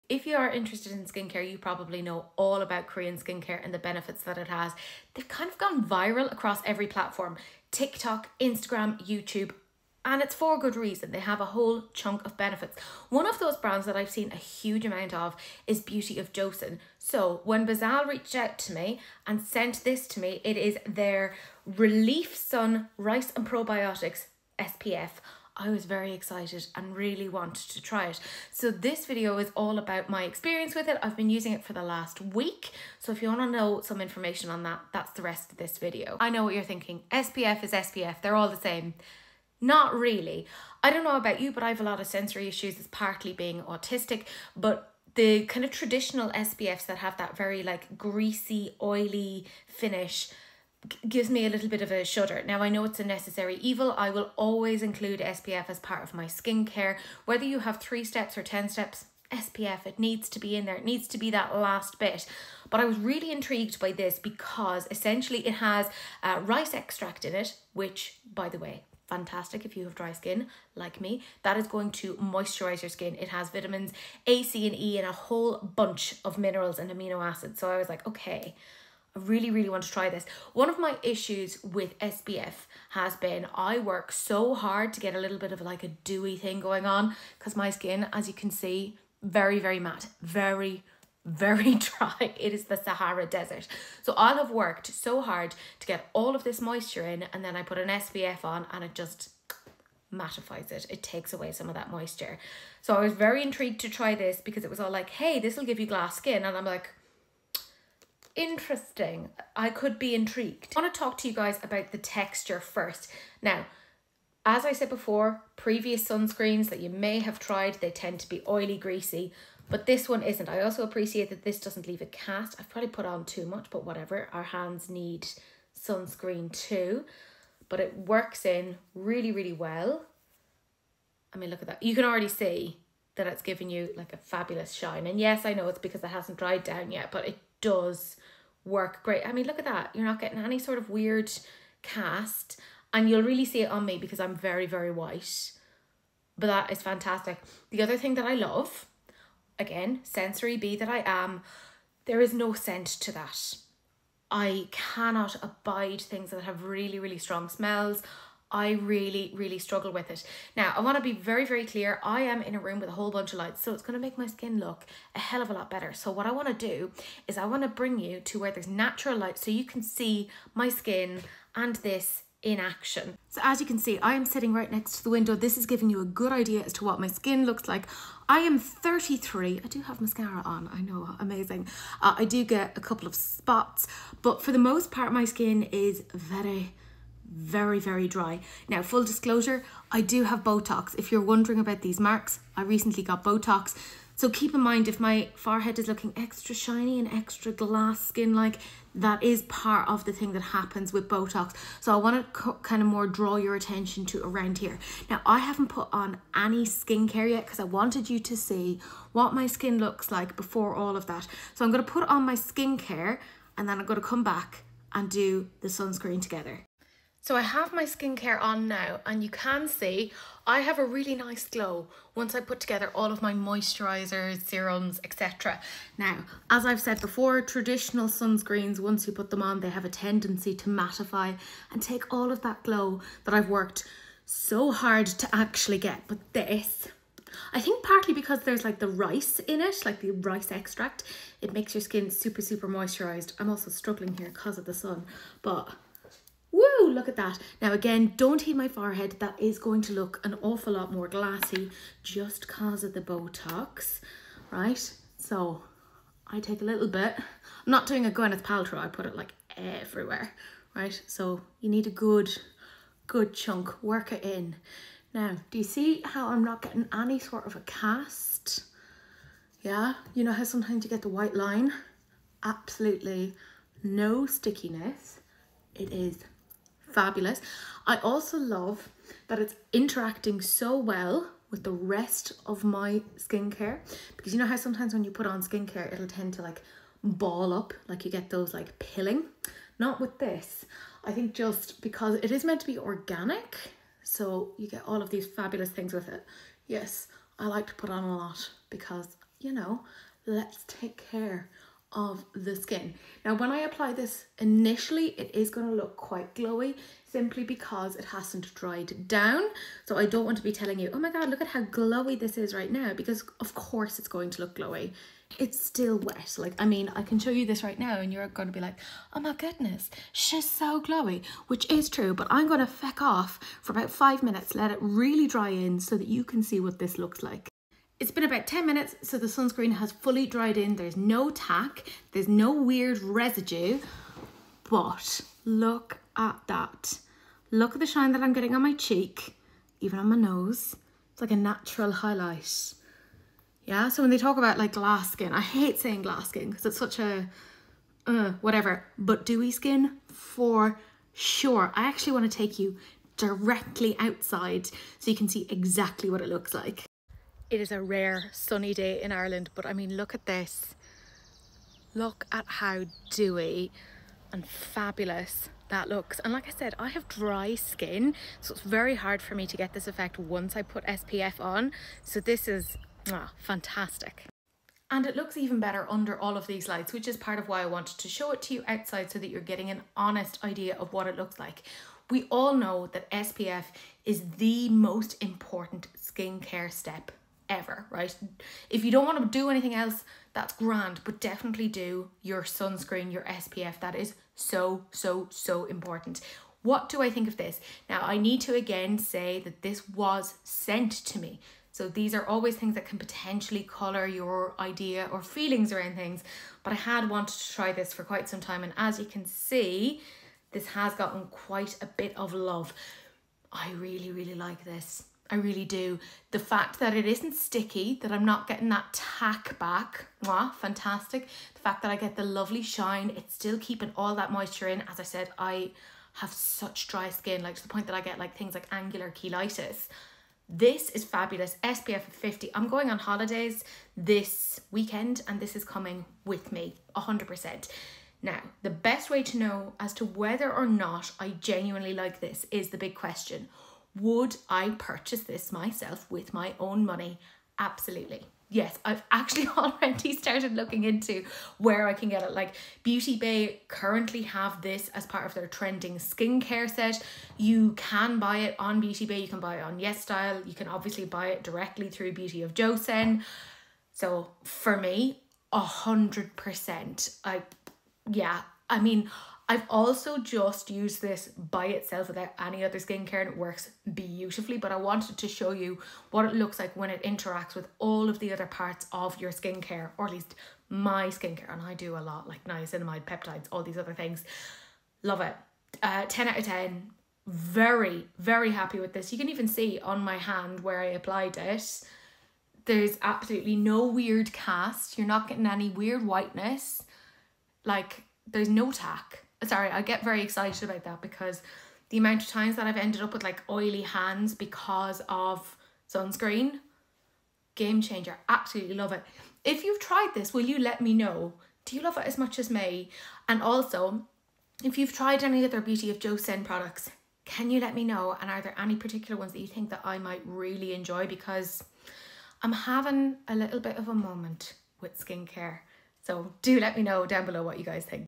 If you are interested in skincare, you probably know all about Korean skincare and the benefits that it has. They've kind of gone viral across every platform: TikTok, Instagram, YouTube, and it's for good reason. They have a whole chunk of benefits. One of those brands that I've seen a huge amount of is Beauty of Joseon. So when Bazal reached out to me and sent this to me, it is their Relief Sun Rice and Probiotics SPF. I was very excited and really wanted to try it. So this video is all about my experience with it. I've been using it for the last week. So if you want to know some information on that, that's the rest of this video. I know what you're thinking. SPF is SPF. They're all the same. Not really. I don't know about you, but I have a lot of sensory issues. It's partly being autistic, but the kind of traditional SPFs that have that very like greasy, oily finish gives me a little bit of a shudder. Now, I know it's a necessary evil. I will always include SPF as part of my skincare. Whether you have 3 steps or 10 steps, SPF, it needs to be in there. It needs to be that last bit. But I was really intrigued by this because essentially it has rice extract in it, which, by the way, fantastic if you have dry skin like me. That is going to moisturize your skin. It has vitamins A, C, and E and a whole bunch of minerals and amino acids. So I was like, okay, I really, really want to try this. One of my issues with SPF has been I work so hard to get a little bit of like a dewy thing going on because my skin, as you can see, very, very matte, very, very dry. It is the Sahara Desert. So I'll have worked so hard to get all of this moisture in, and then I put an SPF on and it just mattifies it. It takes away some of that moisture. So I was very intrigued to try this because it was all like, hey, this will give you glass skin. And I'm like, interesting. I could be intrigued. I want to talk to you guys about the texture first. Now, as I said before, previous sunscreens that you may have tried, they tend to be oily, greasy, but this one isn't. I also appreciate that this doesn't leave a cast. I've probably put on too much, but whatever. Our hands need sunscreen too, but it works in really, really well. I mean, look at that. You can already see that it's giving you like a fabulous shine. And yes, I know it's because it hasn't dried down yet, but it does work great. I mean, look at that. You're not getting any sort of weird cast, and you'll really see it on me because I'm very, very white, but that is fantastic. The other thing that I love, again, sensory bee that I am, there is no scent to that. I cannot abide things that have really, really strong smells. I really, really struggle with it. Now, I want to be very, very clear. I am in a room with a whole bunch of lights, so it's going to make my skin look a hell of a lot better. So what I want to do is I want to bring you to where there's natural light so you can see my skin and this in action. So as you can see, I am sitting right next to the window. This is giving you a good idea as to what my skin looks like. I am 33. I do have mascara on. I know, amazing. I do get a couple of spots, but for the most part, my skin is very, very dry. Now, full disclosure, I do have Botox. If you're wondering about these marks, I recently got Botox. So keep in mind, if my forehead is looking extra shiny and extra glass skin like, that is part of the thing that happens with Botox. So I want to kind of more draw your attention to around here. Now, I haven't put on any skincare yet because I wanted you to see what my skin looks like before all of that. So I'm going to put on my skincare and then I'm going to come back and do the sunscreen together. So I have my skincare on now, and you can see I have a really nice glow once I put together all of my moisturizers, serums, etc. Now, as I've said before, traditional sunscreens, once you put them on, they have a tendency to mattify and take all of that glow that I've worked so hard to actually get. But this, I think partly because there's like the rice in it, like the rice extract, it makes your skin super, super moisturized. I'm also struggling here because of the sun, but woo, look at that. Now again, don't heat my forehead. That is going to look an awful lot more glassy just because of the Botox, right? So I take a little bit. I'm not doing a Gwyneth Paltrow. I put it like everywhere, right? So you need a good chunk. Work it in. Now, do you see how I'm not getting any sort of a cast? Yeah, you know how sometimes you get the white line? Absolutely no stickiness. It is fabulous. I also love that it's interacting so well with the rest of my skincare, because you know how sometimes when you put on skincare it'll tend to like ball up, like you get those like pilling. Not with this. I think just because it is meant to be organic, so you get all of these fabulous things with it. Yes, I like to put on a lot because you know, let's take care of the skin. Now, when I apply this initially, it is going to look quite glowy simply because it hasn't dried down. So I don't want to be telling you, oh my God, look at how glowy this is right now, because of course it's going to look glowy. It's still wet. Like, I mean, I can show you this right now and you're going to be like, oh my goodness, she's so glowy, which is true, but I'm going to feck off for about 5 minutes, let it really dry in so that you can see what this looks like. It's been about 10 minutes, so the sunscreen has fully dried in. There's no tack, there's no weird residue, but look at that. Look at the shine that I'm getting on my cheek, even on my nose. It's like a natural highlight. Yeah, so when they talk about like glass skin, I hate saying glass skin because it's such a, whatever, but dewy skin for sure. I actually want to take you directly outside so you can see exactly what it looks like. It is a rare sunny day in Ireland, but I mean, look at this. Look at how dewy and fabulous that looks. And like I said, I have dry skin, so it's very hard for me to get this effect once I put SPF on. So this is fantastic. And it looks even better under all of these lights, which is part of why I wanted to show it to you outside so that you're getting an honest idea of what it looks like. We all know that SPF is the most important skincare step ever, right? If you don't want to do anything else, that's grand, but definitely do your sunscreen, your SPF. That is so, so, so important. What do I think of this? Now, I need to again say that this was sent to me. So these are always things that can potentially colour your idea or feelings around things, but I had wanted to try this for quite some time, and as you can see, this has gotten quite a bit of love. I really, really like this. I really do. The fact that it isn't sticky, that I'm not getting that tack back, fantastic. The fact that I get the lovely shine, it's still keeping all that moisture in. As I said, I have such dry skin, like to the point that I get like things like angular cheilitis. This is fabulous. SPF of 50. I'm going on holidays this weekend and this is coming with me 100%. Now, the best way to know as to whether or not I genuinely like this is the big question. Would I purchase this myself with my own money? Absolutely. Yes, I've actually already started looking into where I can get it. Like Beauty Bay currently have this as part of their trending skincare set. You can buy it on Beauty Bay. You can buy it on YesStyle. You can obviously buy it directly through Beauty of Joseon. So for me, 100%. I mean, I've also just used this by itself without any other skincare and it works beautifully, but I wanted to show you what it looks like when it interacts with all of the other parts of your skincare, or at least my skincare, and I do a lot, like niacinamide, peptides, all these other things. Love it. 10 out of 10. Very, very happy with this. You can even see on my hand where I applied it, there's absolutely no weird cast. You're not getting any weird whiteness. Like, there's no tack. Sorry, I get very excited about that because the amount of times that I've ended up with like oily hands because of sunscreen, game changer. Absolutely love it. If you've tried this, will you let me know? Do you love it as much as me? And also, if you've tried any other Beauty of Joseon products, can you let me know? And are there any particular ones that you think that I might really enjoy? Because I'm having a little bit of a moment with skincare. So do let me know down below what you guys think.